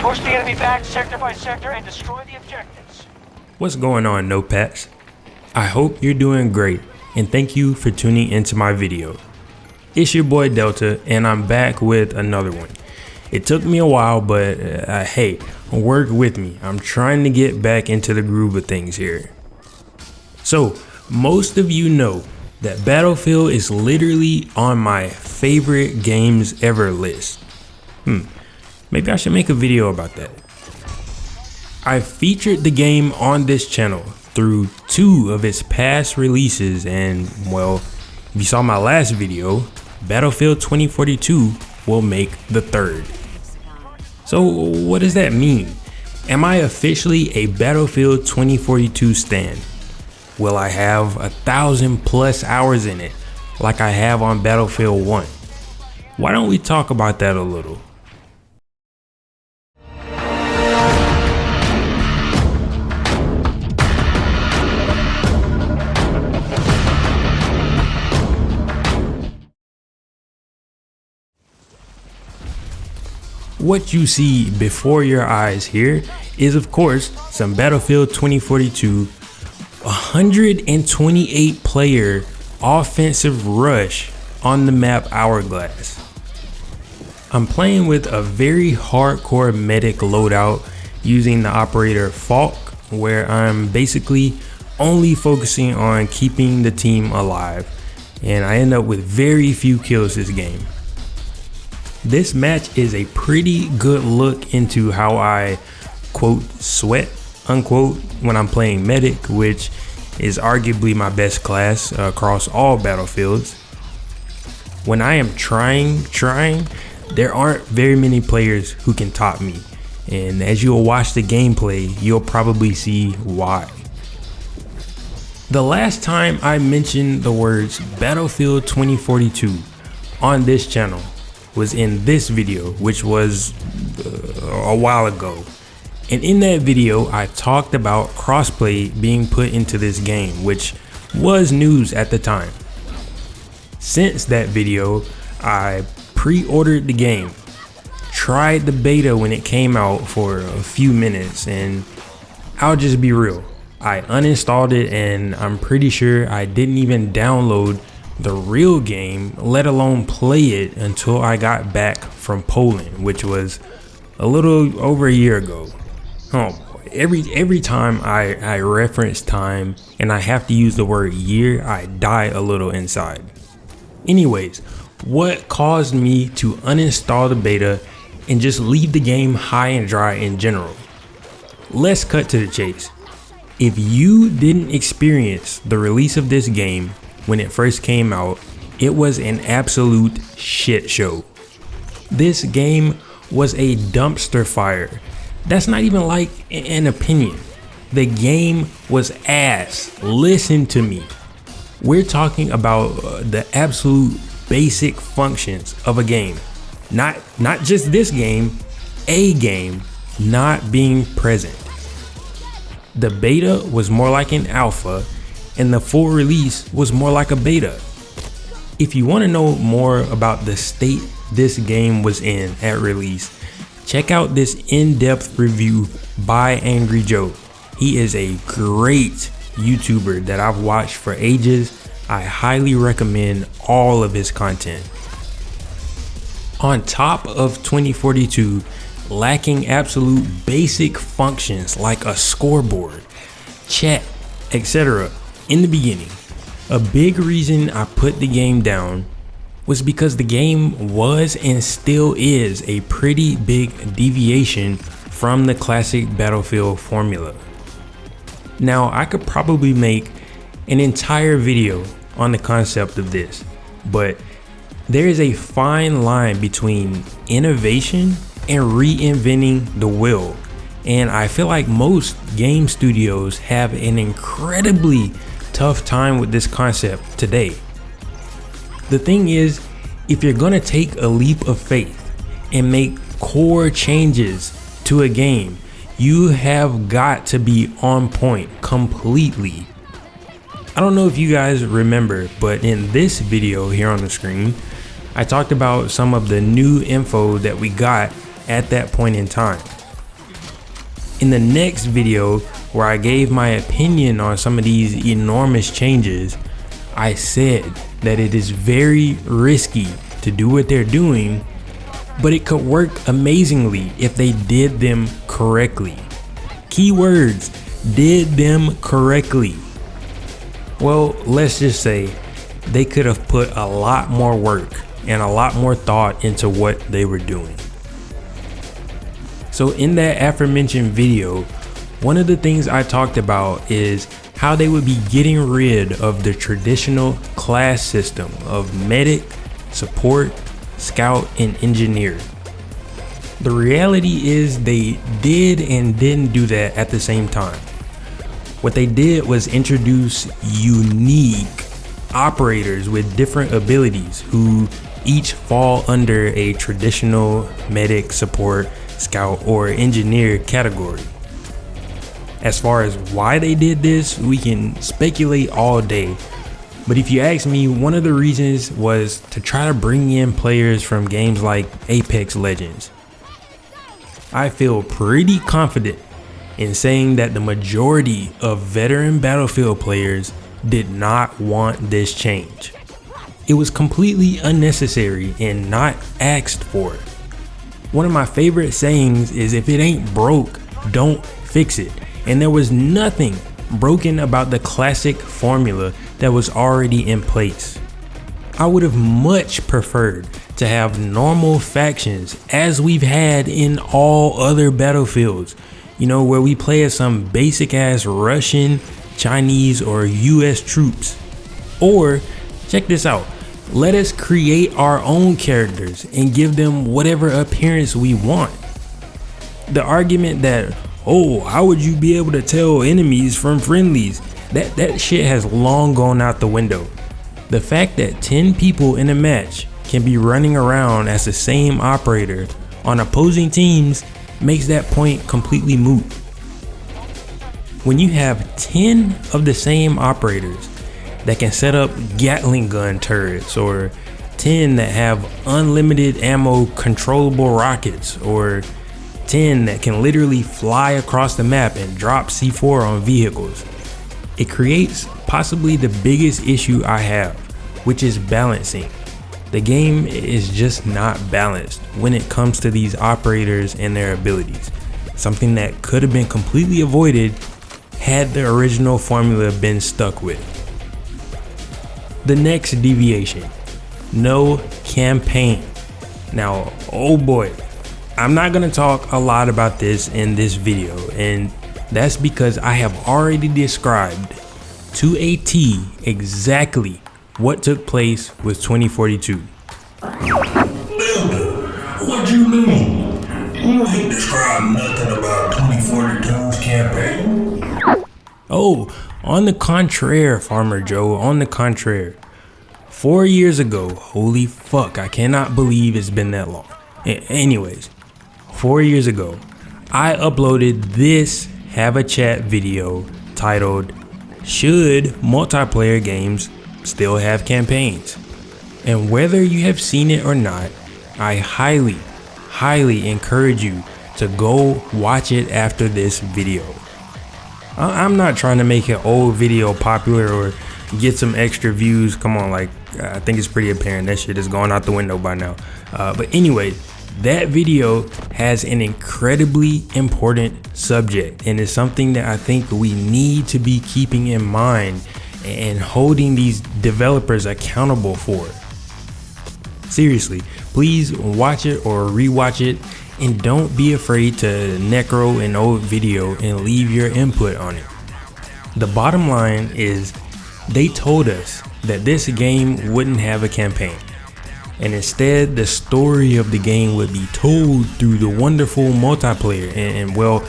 Push the enemy back sector by sector and destroy the objectives. What's going on, Notepads? I hope you're doing great, and thank you for tuning into my video. It's your boy Delta, and I'm back with another one. It took me a while, but hey, work with me. I'm trying to get back into the groove of things here. So, most of you know that Battlefield is literally on my favorite games ever list. Maybe I should make a video about that. I've featured the game on this channel through 2 of its past releases, and well, if you saw my last video, Battlefield 2042 will make the 3rd. So what does that mean? Am I officially a Battlefield 2042 stan? Will I have 1,000+ hours in it like I have on Battlefield 1? Why don't we talk about that a little? What you see before your eyes here is, of course, some Battlefield 2042 128 player offensive rush on the map Hourglass. I'm playing with a very hardcore medic loadout using the operator Falk, where I'm basically only focusing on keeping the team alive, and I end up with very few kills this game. This match is a pretty good look into how I, quote, sweat, unquote, when I'm playing medic, which is arguably my best class across all battlefields. When I am trying, there aren't very many players who can top me, and as you'll watch the gameplay, you'll probably see why. The last time I mentioned the words Battlefield 2042 on this channel was in this video, which was a while ago. And in that video, I talked about crossplay being put into this game, which was news at the time. Since that video, I pre-ordered the game, tried the beta when it came out for a few minutes, and I'll just be real, I uninstalled it, and I'm pretty sure I didn't even download the real game, let alone play it, until I got back from Poland, which was a little over a year ago. Oh boy, every time I reference time and I have to use the word year, I die a little inside. Anyways, what caused me to uninstall the beta and just leave the game high and dry in general? Let's cut to the chase. If you didn't experience the release of this game when it first came out, it was an absolute shit show. This game was a dumpster fire. That's not even like an opinion. The game was ass. Listen to me. We're talking about the absolute basic functions of a game. Not just this game, a game not being present. The beta was more like an alpha, and the full release was more like a beta. If you want to know more about the state this game was in at release, check out this in-depth review by Angry Joe. He is a great YouTuber that I've watched for ages. I highly recommend all of his content. On top of 2042 lacking absolute basic functions like a scoreboard, chat, etc. in the beginning, a big reason I put the game down was because the game was and still is a pretty big deviation from the classic Battlefield formula. Now, I could probably make an entire video on the concept of this, but there is a fine line between innovation and reinventing the wheel, and I feel like most game studios have an incredibly tough time with this concept today. The thing is, if you're gonna take a leap of faith and make core changes to a game, you have got to be on point completely. I don't know if you guys remember, but in this video here on the screen, I talked about some of the new info that we got at that point in time. In the next video, where I gave my opinion on some of these enormous changes, I said that it is very risky to do what they're doing, but it could work amazingly if they did them correctly. Keywords, did them correctly. Well, let's just say they could have put a lot more work and a lot more thought into what they were doing. So in that aforementioned video, one of the things I talked about is how they would be getting rid of the traditional class system of medic, support, scout, and engineer. The reality is they did and didn't do that at the same time. What they did was introduce unique operators with different abilities who each fall under a traditional medic, support, scout, or engineer category. As far as why they did this, we can speculate all day. But if you ask me, one of the reasons was to try to bring in players from games like Apex Legends. I feel pretty confident in saying that the majority of veteran Battlefield players did not want this change. It was completely unnecessary and not asked for. One of my favorite sayings is, if it ain't broke, don't fix it. And there was nothing broken about the classic formula that was already in place. I would have much preferred to have normal factions as we've had in all other Battlefields, you know, where we play as some basic ass Russian, Chinese, or US troops. Or, check this out, let us create our own characters and give them whatever appearance we want. The argument that, oh, how would you be able to tell enemies from friendlies? That shit has long gone out the window. The fact that 10 people in a match can be running around as the same operator on opposing teams makes that point completely moot. When you have 10 of the same operators that can set up Gatling gun turrets, or 10 that have unlimited ammo controllable rockets, or 10 that can literally fly across the map and drop C4 on vehicles, it creates possibly the biggest issue I have, which is balancing. The game is just not balanced when it comes to these operators and their abilities, something that could have been completely avoided had the original formula been stuck with. The next deviation, no campaign. Now, oh boy, I'm not gonna talk a lot about this in this video, and that's because I have already described to a T exactly what took place with 2042. What you mean? You ain't described nothing about 2042's campaign. Oh, on the contraire, Farmer Joe, on the contraire. 4 years ago, holy fuck, I cannot believe it's been that long. Anyways, 4 years ago, I uploaded this Have a Chat video titled, "Should multiplayer games still have campaigns?" And whether you have seen it or not, I highly encourage you to go watch it after this video. I'm not trying to make an old video popular or get some extra views. Come on, like, I think it's pretty apparent that shit is going out the window by now. But anyway, that video has an incredibly important subject, and it's something that I think we need to be keeping in mind and holding these developers accountable for. Seriously, please watch it or rewatch it, and don't be afraid to necro an old video and leave your input on it. The bottom line is, they told us that this game wouldn't have a campaign, and instead the story of the game would be told through the wonderful multiplayer, and well,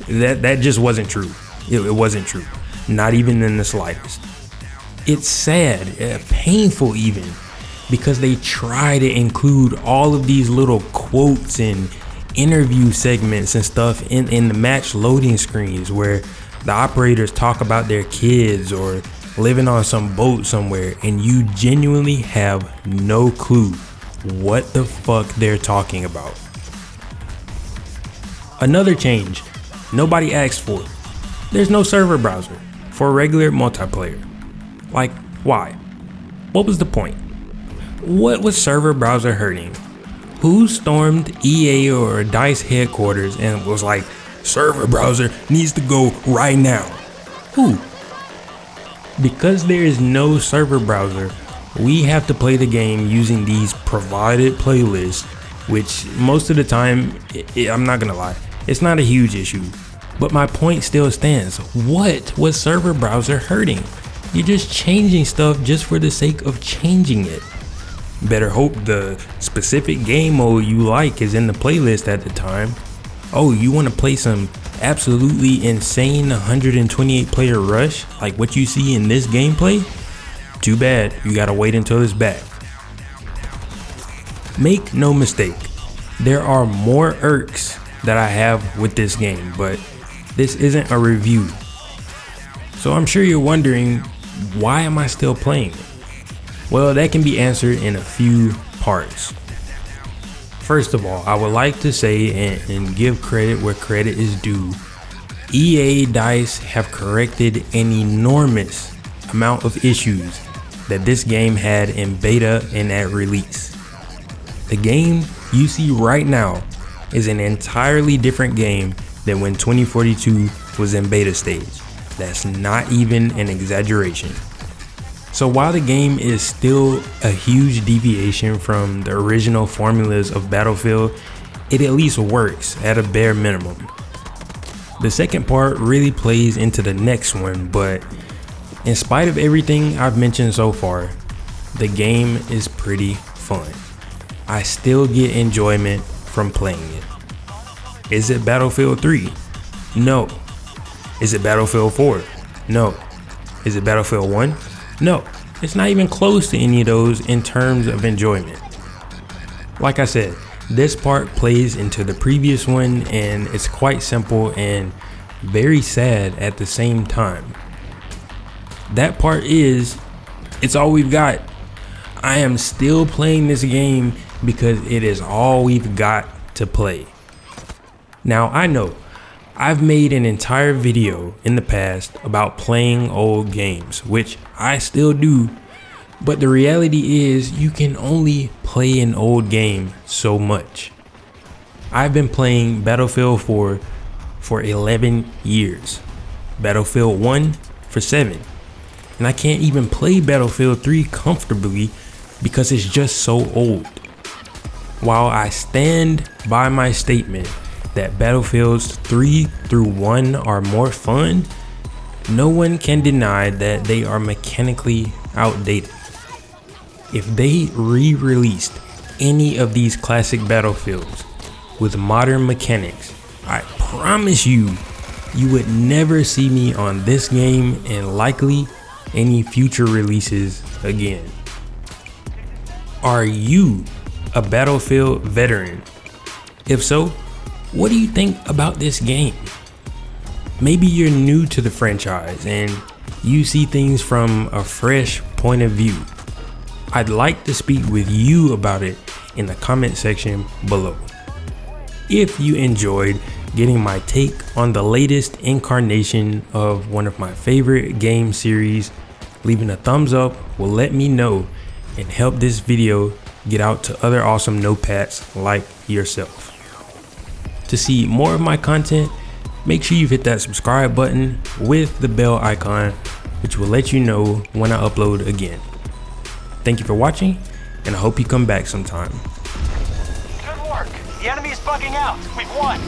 that just wasn't true. It wasn't true, not even in the slightest. It's sad, painful even, because they try to include all of these little quotes and interview segments and stuff in the match loading screens, where the operators talk about their kids or living on some boat somewhere, and you genuinely have no clue what the fuck they're talking about. Another change, Nobody asked for it. There's no server browser for regular multiplayer. Like, why? What was the point? What was server browser hurting? Who stormed EA or DICE headquarters and was like, server browser needs to go right now? Who? Because there is no server browser, we have to play the game using these provided playlists, which most of the time, I'm not gonna lie, it's not a huge issue. But my point still stands. What was server browser hurting? You're just changing stuff just for the sake of changing it. Better hope the specific game mode you like is in the playlist at the time. Oh, you want to play some absolutely insane 128 player rush like what you see in this gameplay? Too bad, you gotta wait until it's back. Make no mistake, there are more irks that I have with this game, but this isn't a review. So I'm sure you're wondering, why am I still playing it? Well, that can be answered in a few parts. First of all, I would like to say and give credit where credit is due. EA DICE have corrected an enormous amount of issues that this game had in beta and at release. The game you see right now is an entirely different game than when 2042 was in beta stage. That's not even an exaggeration. So while the game is still a huge deviation from the original formulas of Battlefield, it at least works at a bare minimum. The second part really plays into the next one, but in spite of everything I've mentioned so far, the game is pretty fun. I still get enjoyment from playing it. Is it Battlefield 3? No. Is it Battlefield 4? No. Is it Battlefield 1? No, it's not even close to any of those in terms of enjoyment. Like I said, this part plays into the previous one, and it's quite simple and very sad at the same time. That part is, it's all we've got. I am still playing this game because it is all we've got to play. Now I know I've made an entire video in the past about playing old games, which I still do, but the reality is you can only play an old game so much. I've been playing Battlefield 4 for 11 years, Battlefield 1 for 7, and I can't even play Battlefield 3 comfortably because it's just so old. While I stand by my statement that Battlefields 3 through 1 are more fun, no one can deny that they are mechanically outdated. If they re-released any of these classic Battlefields with modern mechanics, I promise you, you would never see me on this game and likely any future releases again. Are you a Battlefield veteran? If so, what do you think about this game? Maybe you're new to the franchise and you see things from a fresh point of view. I'd like to speak with you about it in the comment section below. If you enjoyed getting my take on the latest incarnation of one of my favorite game series, leaving a thumbs up will let me know and help this video get out to other awesome notepads like yourself. To see more of my content, make sure you've hit that subscribe button with the bell icon, which will let you know when I upload again. Thank you for watching, and I hope you come back sometime. Good work. The enemy is bugging out. We've won.